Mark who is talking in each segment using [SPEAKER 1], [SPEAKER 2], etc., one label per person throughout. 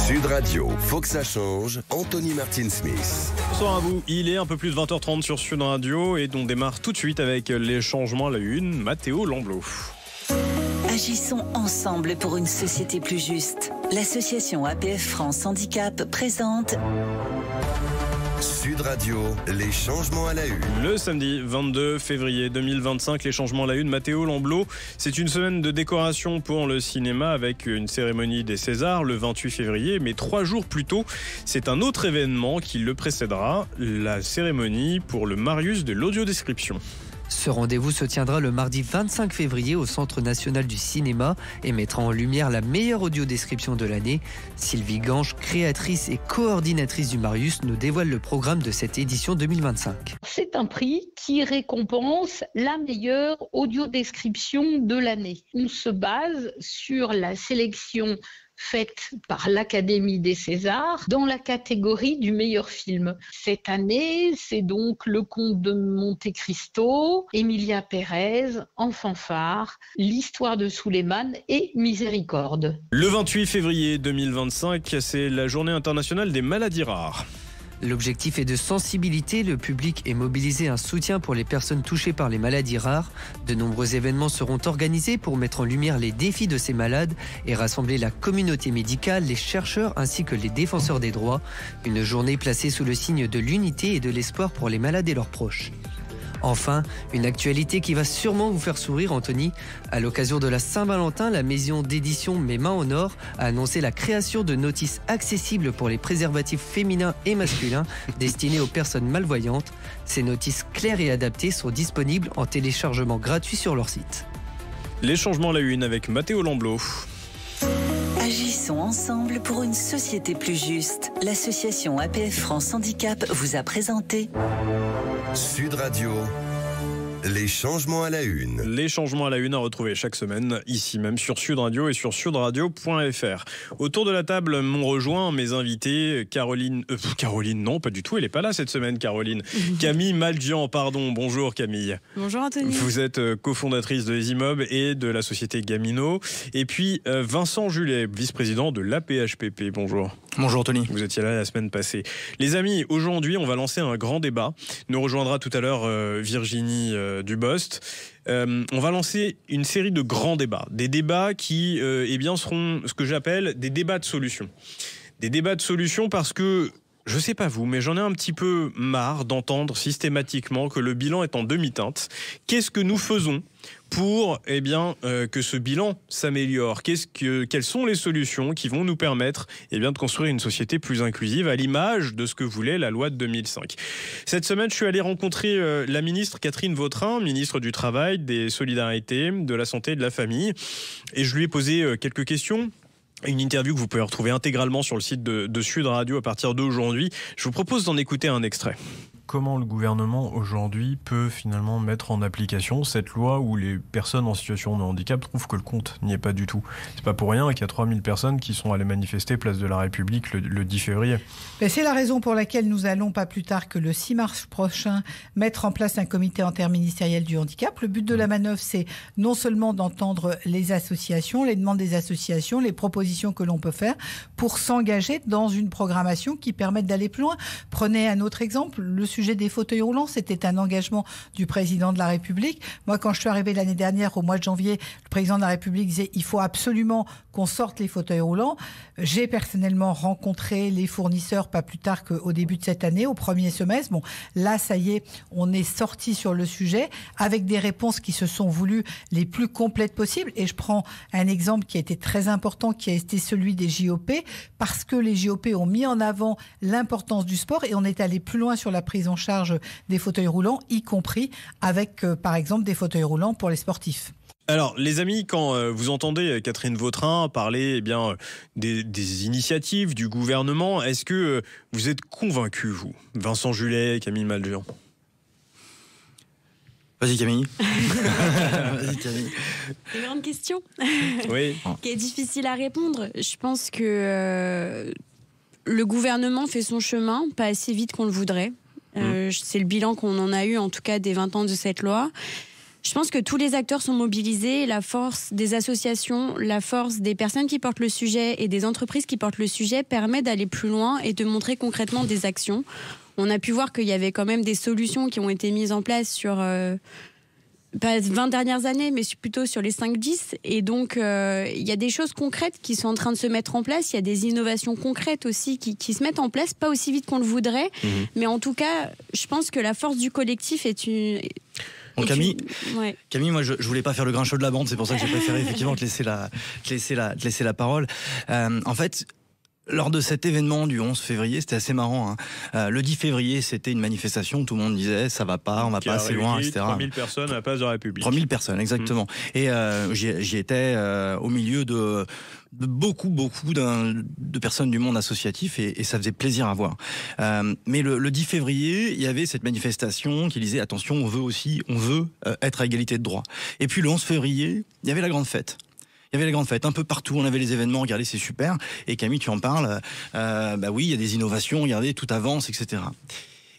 [SPEAKER 1] Sud Radio, faut que ça change. Anthony Martin-Smith.
[SPEAKER 2] Bonsoir à vous, il est un peu plus de 20h30 sur Sud Radio et on démarre tout de suite avec les changements à la une. Matteo Lamblot.
[SPEAKER 3] Agissons ensemble pour une société plus juste. L'association APF France Handicap présente
[SPEAKER 1] Sud Radio, les changements à la une.
[SPEAKER 2] Le samedi 22 février 2025, les changements à la une. Matteo Lamblot, c'est une semaine de décoration pour le cinéma avec une cérémonie des Césars le 28 février. Mais 3 jours plus tôt, c'est un autre événement qui le précédera, la cérémonie pour le Marius de l'audiodescription.
[SPEAKER 4] Ce rendez-vous se tiendra le mardi 25 février au Centre national du cinéma et mettra en lumière la meilleure audiodescription de l'année. Sylvie Gange, créatrice et coordinatrice du Marius, nous dévoile le programme de cette édition 2025.
[SPEAKER 5] C'est un prix qui récompense la meilleure audiodescription de l'année. On se base sur la sélection faite par l'Académie des Césars dans la catégorie du meilleur film. Cette année, c'est donc Le Comte de Monte Cristo, Emilia Pérez, Enfant phare, L'Histoire de Suleiman et Miséricorde.
[SPEAKER 2] Le 28 février 2025, c'est la journée internationale des maladies rares.
[SPEAKER 4] L'objectif est de sensibiliser le public et mobiliser un soutien pour les personnes touchées par les maladies rares. De nombreux événements seront organisés pour mettre en lumière les défis de ces malades et rassembler la communauté médicale, les chercheurs ainsi que les défenseurs des droits. Une journée placée sous le signe de l'unité et de l'espoir pour les malades et leurs proches. Enfin, une actualité qui va sûrement vous faire sourire, Anthony. À l'occasion de la Saint-Valentin, la maison d'édition Mes Mains en Or a annoncé la création de notices accessibles pour les préservatifs féminins et masculins destinés aux personnes malvoyantes. Ces notices claires et adaptées sont disponibles en téléchargement gratuit sur leur site.
[SPEAKER 2] Les changements à la une avec Matteo Lamblot.
[SPEAKER 3] Agissons ensemble pour une société plus juste. L'association APF France Handicap vous a présenté
[SPEAKER 1] Sud Radio, les changements à la une.
[SPEAKER 2] Les changements à la une à retrouver chaque semaine, ici même sur Sud Radio et sur sudradio.fr. Autour de la table m'ont rejoint mes invités, Caroline, non, pas du tout, elle n'est pas là cette semaine, Caroline. Camille Maljian, pardon, bonjour Camille.
[SPEAKER 6] Bonjour Anthony.
[SPEAKER 2] Vous êtes cofondatrice de Les Immeubles et de la société Gamino. Et puis Vincent Julet, vice-président de l'APHPP, bonjour.
[SPEAKER 7] Bonjour Anthony.
[SPEAKER 2] Vous étiez là la semaine passée. Les amis, aujourd'hui, on va lancer un grand débat. Nous rejoindra tout à l'heure Virginie Dubost. On va lancer une série de grands débats. Des débats qui seront ce que j'appelle des débats de solutions. Des débats de solutions parce que, je sais pas vous, mais j'en ai un petit peu marre d'entendre systématiquement que le bilan est en demi-teinte. Qu'est-ce que nous faisons pour que ce bilan s'améliore? Quelles sont les solutions qui vont nous permettre de construire une société plus inclusive à l'image de ce que voulait la loi de 2005? Cette semaine, je suis allé rencontrer la ministre Catherine Vautrin, ministre du Travail, des Solidarités, de la Santé et de la Famille. Et je lui ai posé quelques questions. Une interview que vous pouvez retrouver intégralement sur le site de Sud Radio à partir d'aujourd'hui. Je vous propose d'en écouter un extrait.
[SPEAKER 8] Comment le gouvernement aujourd'hui peut finalement mettre en application cette loi où les personnes en situation de handicap trouvent que le compte n'y est pas du tout? C'est pas pour rien qu'il y a 3000 personnes qui sont allées manifester place de la République le 10 février.
[SPEAKER 9] C'est la raison pour laquelle nous allons, pas plus tard que le 6 mars prochain, mettre en place un comité interministériel du handicap. Le but de la manœuvre, c'est non seulement d'entendre les associations, les demandes des associations, les propositions que l'on peut faire pour s'engager dans une programmation qui permette d'aller plus loin. Prenez un autre exemple, le sujet des fauteuils roulants, c'était un engagement du président de la République. Moi, quand je suis arrivée l'année dernière, au mois de janvier, le président de la République disait il faut absolument qu'on sorte les fauteuils roulants. J'ai personnellement rencontré les fournisseurs pas plus tard qu'au début de cette année, au premier semestre. Bon, là, ça y est, on est sorti sur le sujet avec des réponses qui se sont voulues les plus complètes possibles. Et je prends un exemple qui a été très important, qui a été celui des JOP, parce que les JOP ont mis en avant l'importance du sport et on est allé plus loin sur la prise en charge des fauteuils roulants, y compris avec, par exemple, des fauteuils roulants pour les sportifs.
[SPEAKER 2] Alors, les amis, quand vous entendez Catherine Vautrin parler des initiatives du gouvernement, est-ce que vous êtes convaincus, vous, Vincent Julet, Camille Maljian?
[SPEAKER 7] Vas-y Camille.
[SPEAKER 6] C'est une grande question.
[SPEAKER 2] Oui.
[SPEAKER 6] Qui est difficile à répondre. Je pense que le gouvernement fait son chemin, pas assez vite qu'on le voudrait. C'est le bilan qu'on en a eu, en tout cas, des 20 ans de cette loi. Je pense que tous les acteurs sont mobilisés, la force des associations, la force des personnes qui portent le sujet et des entreprises qui portent le sujet permet d'aller plus loin et de montrer concrètement des actions. On a pu voir qu'il y avait quand même des solutions qui ont été mises en place sur, pas 20 dernières années, mais plutôt sur les 5-10. Et donc, il y a des choses concrètes qui sont en train de se mettre en place. Il y a des innovations concrètes aussi qui se mettent en place, pas aussi vite qu'on le voudrait. Mais en tout cas, je pense que la force du collectif est une...
[SPEAKER 7] Bon, Camille,
[SPEAKER 6] ouais.
[SPEAKER 7] Camille, moi je voulais pas faire le grincheux de la bande, c'est pour ça que j'ai préféré effectivement te laisser la parole. En fait, lors de cet événement du 11 février, c'était assez marrant. Le 10 février, c'était une manifestation, tout le monde disait ça va pas, on va pas assez loin, etc.
[SPEAKER 2] 3000 personnes à la place de la République.
[SPEAKER 7] 3000 personnes, exactement. Et j'y étais au milieu de beaucoup de personnes du monde associatif et ça faisait plaisir à voir. Mais le 10 février, il y avait cette manifestation qui disait attention, on veut être à égalité de droit. Et puis le 11 février, il y avait la grande fête. Il y avait la grande fête, un peu partout, on avait les événements, regardez, c'est super. Et Camille, tu en parles, bah oui, il y a des innovations, regardez, tout avance, etc.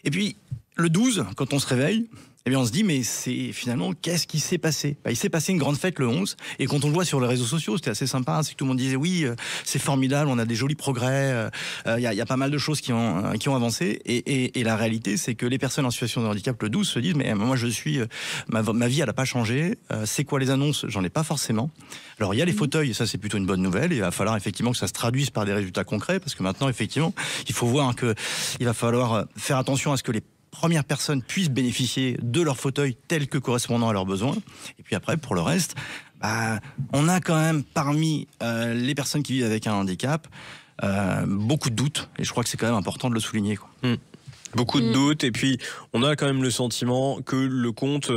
[SPEAKER 7] Et puis, le 12, quand on se réveille, eh bien on se dit, mais c'est finalement, qu'est-ce qui s'est passé ? Il s'est passé une grande fête le 11, et quand on le voit sur les réseaux sociaux, c'était assez sympa, c'est que tout le monde disait, oui, c'est formidable, on a des jolis progrès, il y a pas mal de choses qui ont avancé, et la réalité, c'est que les personnes en situation de handicap le 12 se disent, mais moi je suis, ma vie elle n'a pas changé, c'est quoi les annonces ? J'en ai pas forcément. Alors il y a les fauteuils, et ça c'est plutôt une bonne nouvelle, et il va falloir effectivement que ça se traduise par des résultats concrets, parce que maintenant effectivement, il faut voir qu'il va falloir faire attention à ce que les premières personnes puissent bénéficier de leur fauteuil tel que correspondant à leurs besoins. Et puis après, pour le reste, on a quand même parmi les personnes qui vivent avec un handicap beaucoup de doutes. Et je crois que c'est quand même important de le souligner, quoi.
[SPEAKER 2] Beaucoup de doutes. Et puis, on a quand même le sentiment que le compte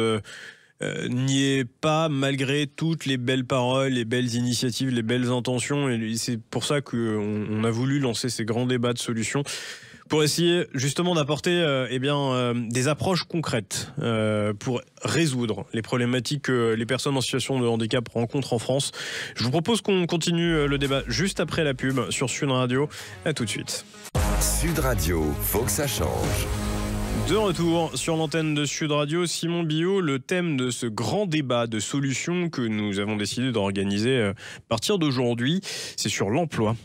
[SPEAKER 2] n'y est pas, malgré toutes les belles paroles, les belles initiatives, les belles intentions. Et c'est pour ça qu'on a voulu lancer ces grands débats de solutions, pour essayer justement d'apporter des approches concrètes pour résoudre les problématiques que les personnes en situation de handicap rencontrent en France. Je vous propose qu'on continue le débat juste après la pub sur Sud Radio. À tout de suite.
[SPEAKER 1] Sud Radio, faut que ça change.
[SPEAKER 2] De retour sur l'antenne de Sud Radio, Simon Billot, le thème de ce grand débat de solutions que nous avons décidé d'organiser à partir d'aujourd'hui, c'est sur l'emploi.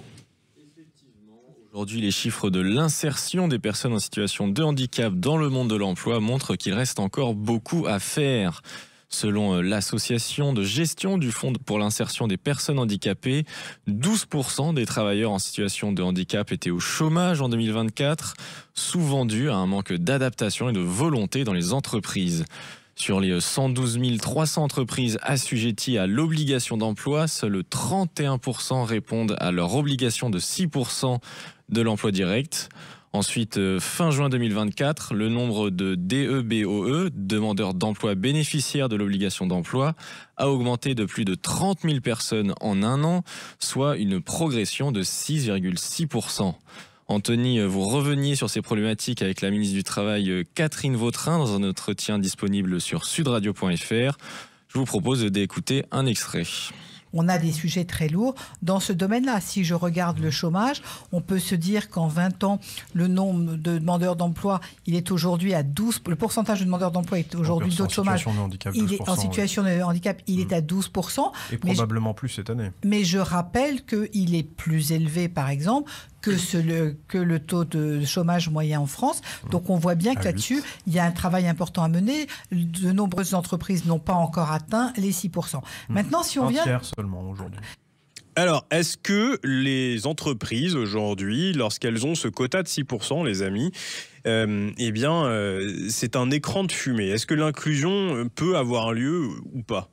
[SPEAKER 10] Aujourd'hui, les chiffres de l'insertion des personnes en situation de handicap dans le monde de l'emploi montrent qu'il reste encore beaucoup à faire. Selon l'association de gestion du Fonds pour l'insertion des personnes handicapées, 12% des travailleurs en situation de handicap étaient au chômage en 2024, souvent dû à un manque d'adaptation et de volonté dans les entreprises. Sur les 112 300 entreprises assujetties à l'obligation d'emploi, seuls 31% répondent à leur obligation de 6% de l'emploi direct. Ensuite, fin juin 2024, le nombre de DEBOE, demandeurs d'emploi bénéficiaires de l'obligation d'emploi, a augmenté de plus de 30 000 personnes en un an, soit une progression de 6,6%. Anthony, vous reveniez sur ces problématiques avec la ministre du Travail Catherine Vautrin dans un entretien disponible sur sudradio.fr. Je vous propose d'écouter un extrait.
[SPEAKER 9] On a des sujets très lourds dans ce domaine-là. Si je regarde le chômage, on peut se dire qu'en 20 ans, le nombre de demandeurs d'emploi, il est aujourd'hui à 12%. Le pourcentage de demandeurs d'emploi est aujourd'hui de chômage. Il est en situation de handicap, il est à 12%.
[SPEAKER 8] Et probablement plus cette année.
[SPEAKER 9] Mais je rappelle qu'il est plus élevé, par exemple, que le taux de chômage moyen en France. Donc on voit bien que là-dessus, il y a un travail important à mener. De nombreuses entreprises n'ont pas encore atteint les 6%. Maintenant, si on vient...
[SPEAKER 8] Un tiers seulement aujourd'hui.
[SPEAKER 2] Alors, est-ce que les entreprises aujourd'hui, lorsqu'elles ont ce quota de 6%, les amis, c'est un écran de fumée? Est-ce que l'inclusion peut avoir lieu ou pas?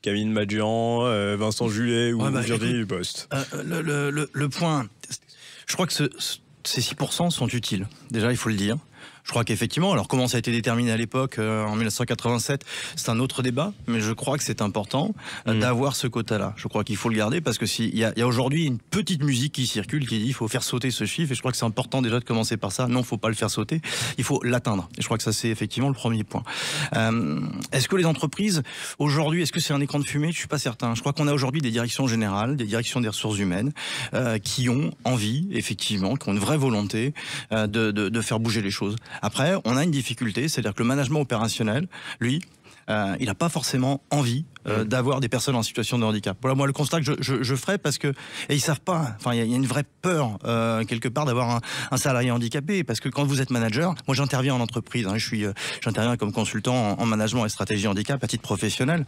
[SPEAKER 2] Camille Madjian, Vincent Julet ou Virginie Dubost.
[SPEAKER 7] Le point, je crois que ces 6% sont utiles. Déjà, il faut le dire. Je crois qu'effectivement, alors comment ça a été déterminé à l'époque, en 1987, c'est un autre débat, mais je crois que c'est important d'avoir ce quota-là. Je crois qu'il faut le garder parce que il y a aujourd'hui une petite musique qui circule qui dit il faut faire sauter ce chiffre, et je crois que c'est important déjà de commencer par ça. Non, il ne faut pas le faire sauter, il faut l'atteindre. Et je crois que ça, c'est effectivement le premier point. Est-ce que les entreprises, aujourd'hui, est-ce que c'est un écran de fumée? Je ne suis pas certain. Je crois qu'on a aujourd'hui des directions générales, des directions des ressources humaines, qui ont envie, effectivement, qui ont une vraie volonté de faire bouger les choses. Après, on a une difficulté, c'est-à-dire que le management opérationnel, lui, il n'a pas forcément envie d'avoir des personnes en situation de handicap. Voilà, moi, le constat que je ferai, parce que et ils savent pas. Enfin, il y a une vraie peur quelque part d'avoir un salarié handicapé, parce que quand vous êtes manager, moi, j'interviens en entreprise. Hein, j'interviens comme consultant en management et stratégie handicap à titre professionnel.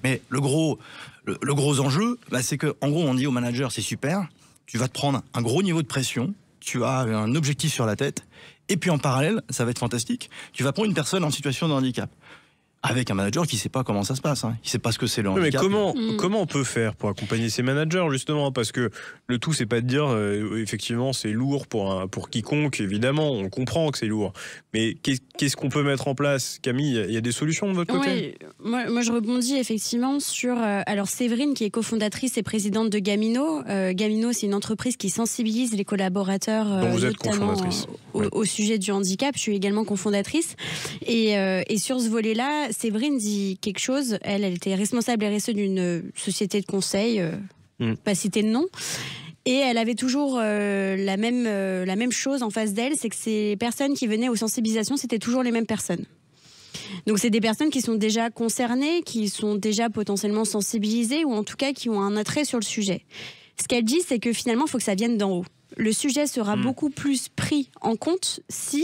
[SPEAKER 7] Mais le gros enjeu, c'est que, en gros, on dit au manager, c'est super, tu vas te prendre un gros niveau de pression, tu as un objectif sur la tête, et puis en parallèle, ça va être fantastique, tu vas prendre une personne en situation de handicap. Avec un manager qui ne sait pas comment ça se passe, hein. Il ne sait pas ce que c'est le handicap.
[SPEAKER 2] Mais comment on peut faire pour accompagner ces managers, justement? Parce que le tout, c'est pas de dire, effectivement, c'est lourd pour quiconque, évidemment, on comprend que c'est lourd. Mais qu'est-ce qu'on peut mettre en place? Camille, il y a des solutions de votre côté?
[SPEAKER 6] Oui, moi je rebondis effectivement sur... alors Séverine, qui est cofondatrice et présidente de Gamino. Gamino, c'est une entreprise qui sensibilise les collaborateurs notamment au sujet du handicap. Je suis également cofondatrice. Et sur ce volet-là, Séverine dit quelque chose. Elle était responsable RSE d'une société de conseil, pas citer de nom. Et elle avait toujours la même chose en face d'elle, c'est que ces personnes qui venaient aux sensibilisations, c'était toujours les mêmes personnes. Donc c'est des personnes qui sont déjà concernées, qui sont déjà potentiellement sensibilisées, ou en tout cas qui ont un attrait sur le sujet. Ce qu'elle dit, c'est que finalement, il faut que ça vienne d'en haut. Le sujet sera beaucoup plus pris en compte si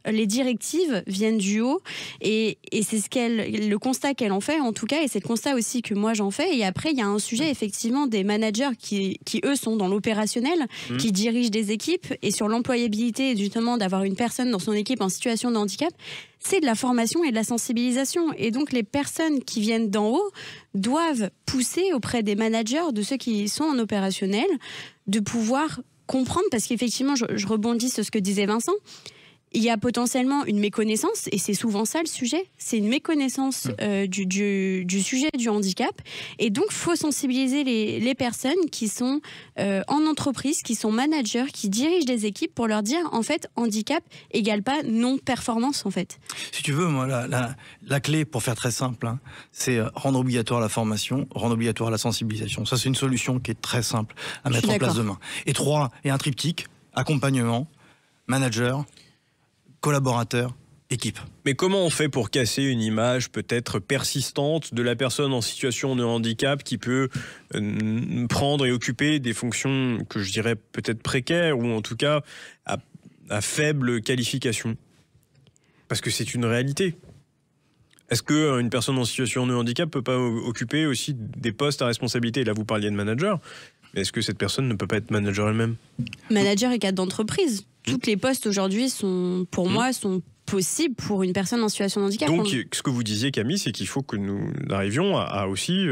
[SPEAKER 6] les directives viennent du haut, et c'est le constat qu'elle en fait en tout cas, et c'est le constat aussi que moi j'en fais. Et après il y a un sujet effectivement des managers qui eux sont dans l'opérationnel, qui dirigent des équipes, et sur l'employabilité justement d'avoir une personne dans son équipe en situation de handicap, c'est de la formation et de la sensibilisation. Et donc les personnes qui viennent d'en haut doivent pousser auprès des managers, de ceux qui sont en opérationnel, de pouvoir comprendre, parce qu'effectivement je rebondis sur ce que disait Vincent. Il y a potentiellement une méconnaissance, et c'est souvent ça le sujet, c'est une méconnaissance du sujet du handicap, et donc il faut sensibiliser les personnes qui sont en entreprise, qui sont managers, qui dirigent des équipes, pour leur dire en fait handicap égale pas non-performance en fait.
[SPEAKER 7] Si tu veux, moi la clé, pour faire très simple, hein, c'est rendre obligatoire la formation, rendre obligatoire la sensibilisation. Ça c'est une solution qui est très simple à mettre en place demain. Et un triptyque, accompagnement, manager, collaborateurs, équipe.
[SPEAKER 2] Mais comment on fait pour casser une image peut-être persistante de la personne en situation de handicap qui peut prendre et occuper des fonctions que je dirais peut-être précaires, ou en tout cas à faible qualification? Parce que c'est une réalité. Est-ce qu'une personne en situation de handicap peut pas occuper aussi des postes à responsabilité? Là, vous parliez de manager. Mais est-ce que cette personne ne peut pas être manager elle-même? Manager
[SPEAKER 6] et cadre d'entreprise. Toutes les postes aujourd'hui pour moi, sont possibles pour une personne en situation de handicap.
[SPEAKER 2] Donc, ce que vous disiez, Camille, c'est qu'il faut que nous arrivions à aussi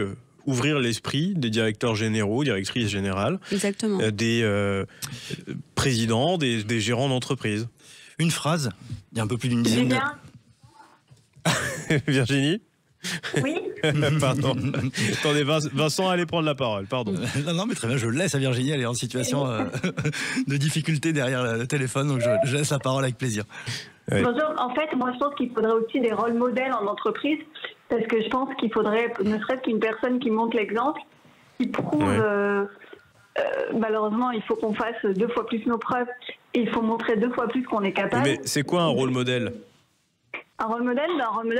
[SPEAKER 2] ouvrir l'esprit des directeurs généraux, directrices générales, des présidents, des gérants d'entreprise.
[SPEAKER 7] Une phrase, il y a un peu plus d'une dizaine de...
[SPEAKER 2] Virginie?
[SPEAKER 11] Oui.
[SPEAKER 2] Pardon. Attendez, Vincent allait prendre la parole, pardon.
[SPEAKER 7] Non, mais très bien, je laisse à Virginie, elle est en situation de difficulté derrière le téléphone, donc je laisse la parole avec plaisir.
[SPEAKER 11] Oui. Bonjour, en fait, moi je pense qu'il faudrait aussi des rôles modèles en entreprise, parce que je pense qu'il faudrait, ne serait-ce qu'une personne qui montre l'exemple, qui prouve, malheureusement, il faut qu'on fasse 2 fois plus nos preuves, et il faut montrer 2 fois plus qu'on est capable.
[SPEAKER 2] Mais c'est quoi un rôle modèle?
[SPEAKER 11] Un rôle modèle,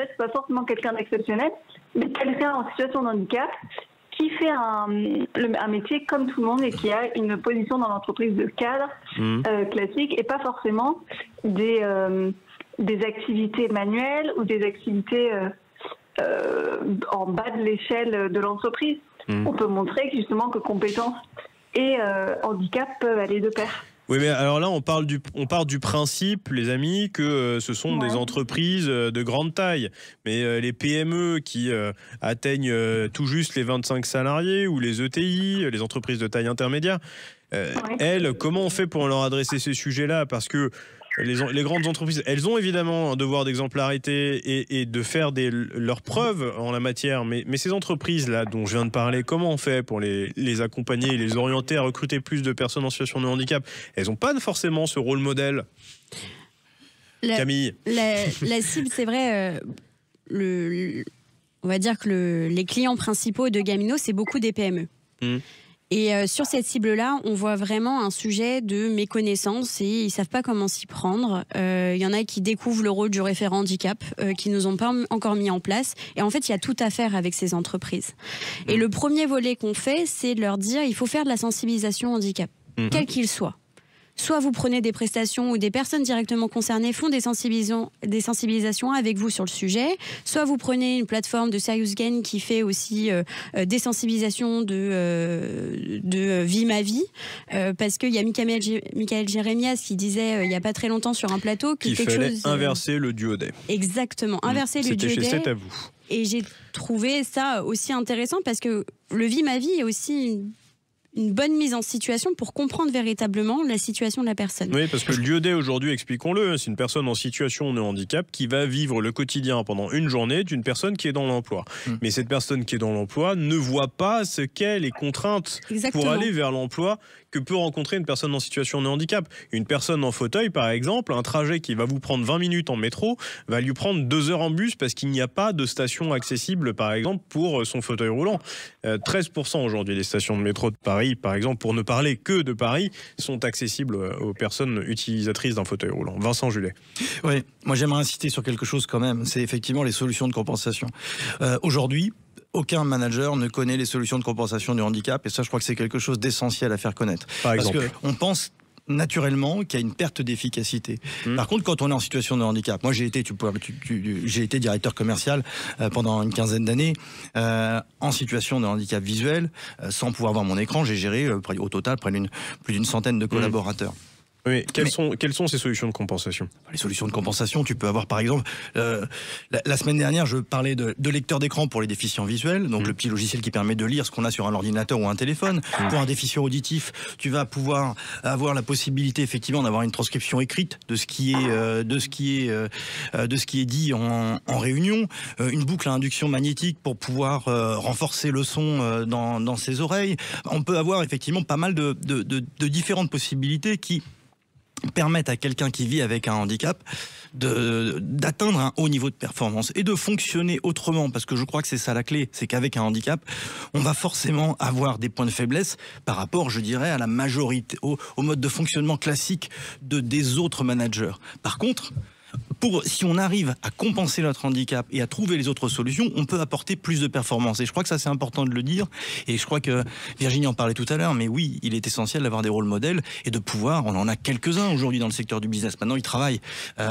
[SPEAKER 11] c'est pas forcément quelqu'un d'exceptionnel, mais quelqu'un en situation de handicap qui fait un métier comme tout le monde et qui a une position dans l'entreprise de cadre classique, et pas forcément des activités manuelles ou des activités en bas de l'échelle de l'entreprise. On peut montrer justement que compétences et handicap peuvent aller de pair.
[SPEAKER 2] Oui, mais alors là, on part du principe, les amis, que ce sont des entreprises de grande taille. Mais les PME qui atteignent tout juste les 25 salariés, ou les ETI, les entreprises de taille intermédiaire, elles, comment on fait pour leur adresser ces sujets-là? Parce que les grandes entreprises, elles ont évidemment un devoir d'exemplarité et de faire leurs preuves en la matière. Mais ces entreprises-là dont je viens de parler, comment on fait pour les accompagner et les orienter à recruter plus de personnes en situation de handicap? Elles n'ont pas forcément ce rôle modèle. Camille?
[SPEAKER 6] La cible, c'est vrai, on va dire que les clients principaux de Gamino, c'est beaucoup des PME. Et sur cette cible-là, on voit vraiment un sujet de méconnaissance et ils ne savent pas comment s'y prendre. Il y en a qui découvrent le rôle du référent handicap, qui nous ont pas encore mis en place. Et en fait, il y a tout à faire avec ces entreprises. Et le premier volet qu'on fait, c'est de leur dire il faut faire de la sensibilisation au handicap, quel qu'il soit. Soit vous prenez des prestations où des personnes directement concernées font des sensibilisations avec vous sur le sujet, soit vous prenez une plateforme de Serious Gain qui fait aussi des sensibilisations de Vie ma vie, parce qu'il y a Michael Jérémias qui disait il n'y a pas très longtemps sur un plateau
[SPEAKER 2] qu'il fallait inverser le duodé.
[SPEAKER 6] Exactement, inverser le duodé.
[SPEAKER 2] C'était chez C'est à vous.
[SPEAKER 6] Et j'ai trouvé ça aussi intéressant parce que le Vie ma vie est aussi une bonne mise en situation pour comprendre véritablement la situation de la personne.
[SPEAKER 2] Oui, parce que le duodé aujourd'hui, expliquons-le, c'est une personne en situation de handicap qui va vivre le quotidien pendant une journée d'une personne qui est dans l'emploi. Mais cette personne qui est dans l'emploi ne voit pas ce qu'est les contraintes pour aller vers l'emploi que peut rencontrer une personne en situation de handicap. Une personne en fauteuil, par exemple, un trajet qui va vous prendre 20 minutes en métro va lui prendre 2 heures en bus parce qu'il n'y a pas de station accessible, par exemple, pour son fauteuil roulant. 13% aujourd'hui des stations de métro de Paris, par exemple, pour ne parler que de Paris, sont accessibles aux personnes utilisatrices d'un fauteuil roulant. Vincent Julet.
[SPEAKER 7] Oui, moi j'aimerais insister sur quelque chose quand même, c'est effectivement les solutions de compensation. Aujourd'hui, aucun manager ne connaît les solutions de compensation du handicap, et ça je crois que c'est quelque chose d'essentiel à faire connaître.
[SPEAKER 2] Par exemple.
[SPEAKER 7] Parce qu'on pense naturellement qu'il y a une perte d'efficacité. Par contre, quand on est en situation de handicap, moi j'ai été, j'ai été directeur commercial pendant une quinzaine d'années en situation de handicap visuel, sans pouvoir voir mon écran, j'ai géré au total plus d'une centaine de collaborateurs.
[SPEAKER 2] Oui, quelles sont ces solutions de compensation ?
[SPEAKER 7] Les solutions de compensation, tu peux avoir par exemple, la semaine dernière, je parlais de lecteur d'écran pour les déficients visuels, donc le petit logiciel qui permet de lire ce qu'on a sur un ordinateur ou un téléphone. Pour un déficient auditif, tu vas pouvoir avoir la possibilité effectivement d'avoir une transcription écrite de ce qui est dit en réunion, une boucle à induction magnétique pour pouvoir renforcer le son dans ses oreilles. On peut avoir effectivement pas mal de différentes possibilités qui permettent à quelqu'un qui vit avec un handicap d'atteindre un haut niveau de performance et de fonctionner autrement, parce que je crois que c'est ça la clé, c'est qu'avec un handicap, on va forcément avoir des points de faiblesse par rapport, je dirais, à la majorité, au mode de fonctionnement classique des autres managers. Par contre, si on arrive à compenser notre handicap et à trouver les autres solutions, on peut apporter plus de performance. Et je crois que ça, c'est important de le dire. Et je crois que Virginie en parlait tout à l'heure, mais oui, il est essentiel d'avoir des rôles modèles et de pouvoir, on en a quelques-uns aujourd'hui dans le secteur du business. Maintenant, ils travaillent,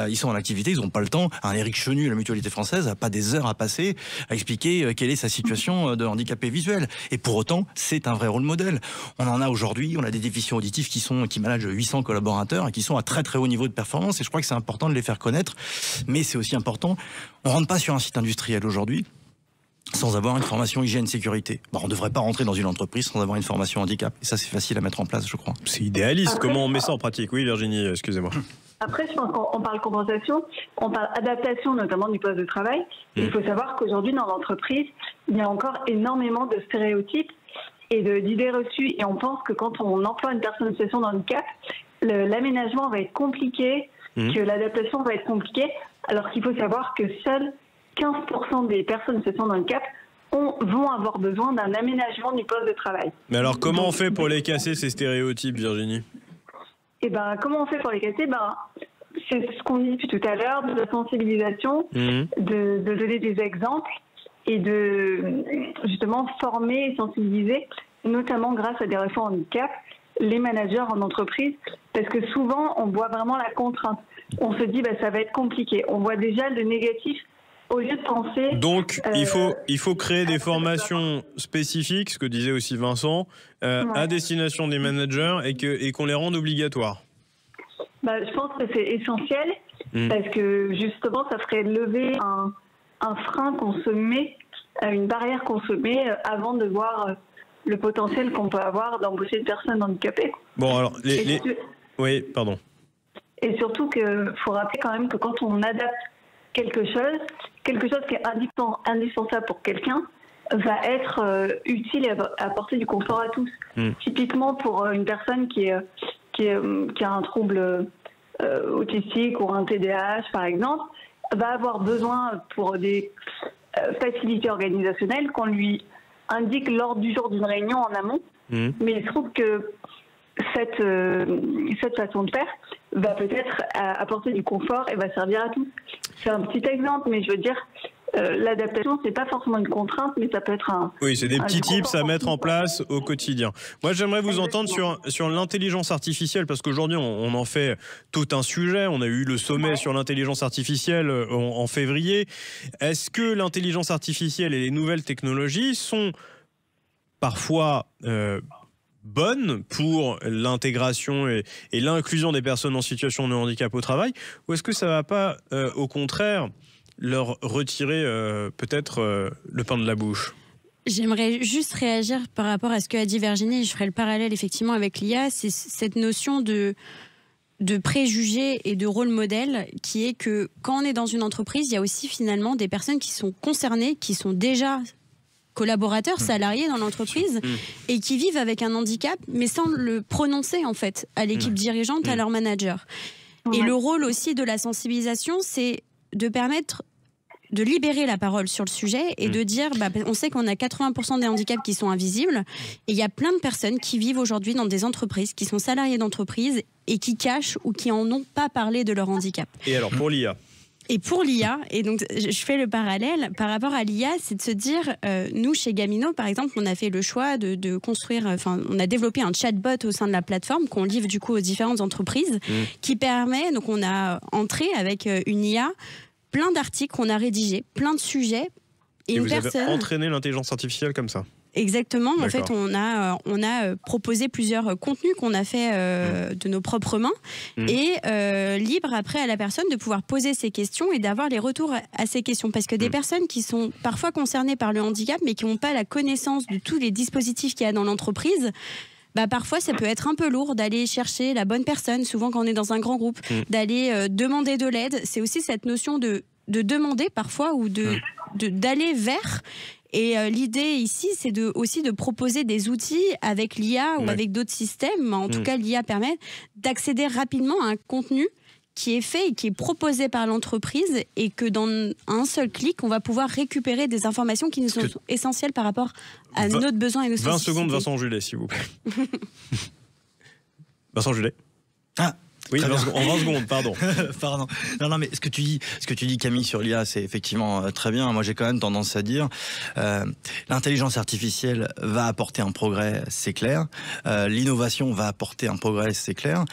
[SPEAKER 7] ils sont en activité, ils n'ont pas le temps. Un Éric Chenu, la Mutualité Française, n'a pas des heures à passer à expliquer quelle est sa situation de handicapé visuel. Et pour autant, c'est un vrai rôle modèle. On en a aujourd'hui, on a des déficients auditifs qui managent 800 collaborateurs et qui sont à très très haut niveau de performance. Et je crois que c'est important de les faire connaître. Mais c'est aussi important, on ne rentre pas sur un site industriel aujourd'hui sans avoir une formation hygiène-sécurité. Bon, on ne devrait pas rentrer dans une entreprise sans avoir une formation handicap. Et ça, c'est facile à mettre en place, je crois.
[SPEAKER 2] C'est idéaliste. Comment on met ça en pratique ? Oui, Virginie, excusez-moi.
[SPEAKER 11] Après, je pense qu'on parle compensation, on parle adaptation, notamment du poste de travail. Il faut savoir qu'aujourd'hui, dans l'entreprise, il y a encore énormément de stéréotypes et d'idées reçues. Et on pense que quand on emploie une personne en situation de handicap, l'aménagement va être compliqué, que l'adaptation va être compliquée, alors qu'il faut savoir que seuls 15% des personnes en situation de handicap vont avoir besoin d'un aménagement du poste de travail.
[SPEAKER 2] Mais alors, comment on fait pour les casser, ces stéréotypes, Virginie ?
[SPEAKER 11] Eh ben, comment on fait pour les casser ? C'est ce qu'on dit depuis tout à l'heure, de la sensibilisation, de donner des exemples et de justement former et sensibiliser, notamment grâce à des réformes handicap, les managers en entreprise, parce que souvent on voit vraiment la contrainte. On se dit ça va être compliqué. On voit déjà le négatif au lieu de penser.
[SPEAKER 2] Donc il faut créer des formations spécifiques, ce que disait aussi Vincent, à destination des managers et qu'on les rende obligatoires.
[SPEAKER 11] Je pense que c'est essentiel parce que justement ça ferait lever un frein qu'on se met, une barrière qu'on se met avant de voir le potentiel qu'on peut avoir d'embaucher des personnes handicapées.
[SPEAKER 2] Bon, alors, oui, pardon.
[SPEAKER 11] Et surtout qu'il faut rappeler quand même que quand on adapte quelque chose qui est indispensable pour quelqu'un, va être utile et apporter du confort à tous. Typiquement pour une personne qui a un trouble autistique ou un TDAH, par exemple, va avoir besoin pour des facilités organisationnelles qu'on lui indique l'ordre du jour d'une réunion en amont Mais il se trouve que cette façon de faire va peut-être apporter du confort et va servir à tous. C'est un petit exemple, mais je veux dire, l'adaptation, c'est pas forcément une contrainte, mais ça peut être
[SPEAKER 2] Oui, c'est des petits tips à mettre en place au quotidien. Moi, j'aimerais vous entendre sur l'intelligence artificielle, parce qu'aujourd'hui, on en fait tout un sujet. On a eu le sommet sur l'intelligence artificielle en février. Est-ce que l'intelligence artificielle et les nouvelles technologies sont parfois bonnes pour l'intégration et l'inclusion des personnes en situation de handicap au travail, ou est-ce que ça ne va pas, au contraire, leur retirer peut-être le pain de la bouche?
[SPEAKER 6] J'aimerais juste réagir par rapport à ce qu'a dit Virginie. Je ferai le parallèle effectivement avec l'IA. C'est cette notion de préjugés et de rôle modèle qui est que quand on est dans une entreprise, il y a aussi finalement des personnes qui sont concernées, qui sont déjà collaborateurs, salariés dans l'entreprise et qui vivent avec un handicap, mais sans le prononcer en fait à l'équipe dirigeante, à leur manager. Et le rôle aussi de la sensibilisation, c'est de permettre de libérer la parole sur le sujet et de dire, on sait qu'on a 80% des handicaps qui sont invisibles et il y a plein de personnes qui vivent aujourd'hui dans des entreprises, qui sont salariés d'entreprises et qui cachent ou qui en ont pas parlé de leur handicap.
[SPEAKER 2] Et alors pour l'IA ?
[SPEAKER 6] Et pour l'IA, et donc je fais le parallèle par rapport à l'IA, c'est de se dire, nous chez Gamino par exemple, on a fait le choix de construire, on a développé un chatbot au sein de la plateforme qu'on livre du coup aux différentes entreprises, qui permet, donc on a entré avec une IA, plein d'articles qu'on a rédigés, plein de sujets,
[SPEAKER 2] et vous avez entraîné l'intelligence artificielle comme ça?
[SPEAKER 6] Exactement. En fait, on a proposé plusieurs contenus qu'on a fait de nos propres mains et libre après à la personne de pouvoir poser ses questions et d'avoir les retours à ces questions. Parce que des personnes qui sont parfois concernées par le handicap mais qui n'ont pas la connaissance de tous les dispositifs qu'il y a dans l'entreprise, parfois ça peut être un peu lourd d'aller chercher la bonne personne, souvent quand on est dans un grand groupe, d'aller demander de l'aide. C'est aussi cette notion de demander parfois ou d'aller vers. Et l'idée ici, c'est aussi de proposer des outils avec l'IA ou avec d'autres systèmes. En tout cas, l'IA permet d'accéder rapidement à un contenu qui est fait et qui est proposé par l'entreprise et que dans un seul clic, on va pouvoir récupérer des informations qui nous sont essentielles par rapport à notre besoin et nos
[SPEAKER 2] 20 secondes, Vincent Julet, s'il vous plaît. Vincent Julet. Oui, en 20 secondes, pardon.
[SPEAKER 7] Pardon. Non, mais ce que tu dis, Camille, sur l'IA, c'est effectivement très bien. Moi, j'ai quand même tendance à dire, l'intelligence artificielle va apporter un progrès, c'est clair. L'innovation va apporter un progrès, c'est clair.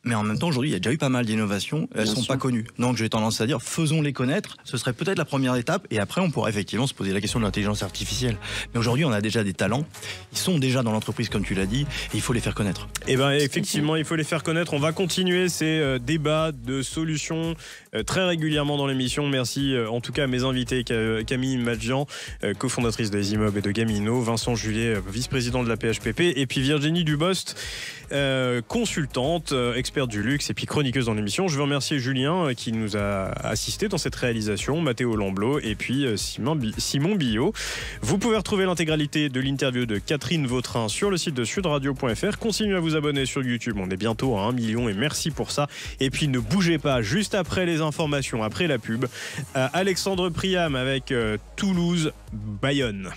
[SPEAKER 7] Mais en même temps, aujourd'hui, il y a déjà eu pas mal d'innovations. Elles ne sont pas connues. Donc, j'ai tendance à dire, faisons-les connaître. Ce serait peut-être la première étape. Et après, on pourra effectivement se poser la question de l'intelligence artificielle. Mais aujourd'hui, on a déjà des talents. Ils sont déjà dans l'entreprise, comme tu l'as dit. Et il faut les faire connaître.
[SPEAKER 2] Eh bien, effectivement, il faut les faire connaître. On va continuer ces débats de solutions très régulièrement dans l'émission. Merci en tout cas à mes invités, Camille Madjian, cofondatrice de Zimob et de Gamino, Vincent Julet, vice-président de la PHPP, et puis Virginie Dubost, consultante, experte du luxe et puis chroniqueuse dans l'émission. Je veux remercier Julien qui nous a assisté dans cette réalisation, Mathéo Lamblot et puis Simon Billot. Vous pouvez retrouver l'intégralité de l'interview de Catherine Vautrin sur le site de sudradio.fr. Continuez à vous abonner sur YouTube, on est bientôt à 1 million et merci pour ça. Et puis ne bougez pas, juste après les informations, après la pub, Alexandre Priam avec Toulouse-Bayonne.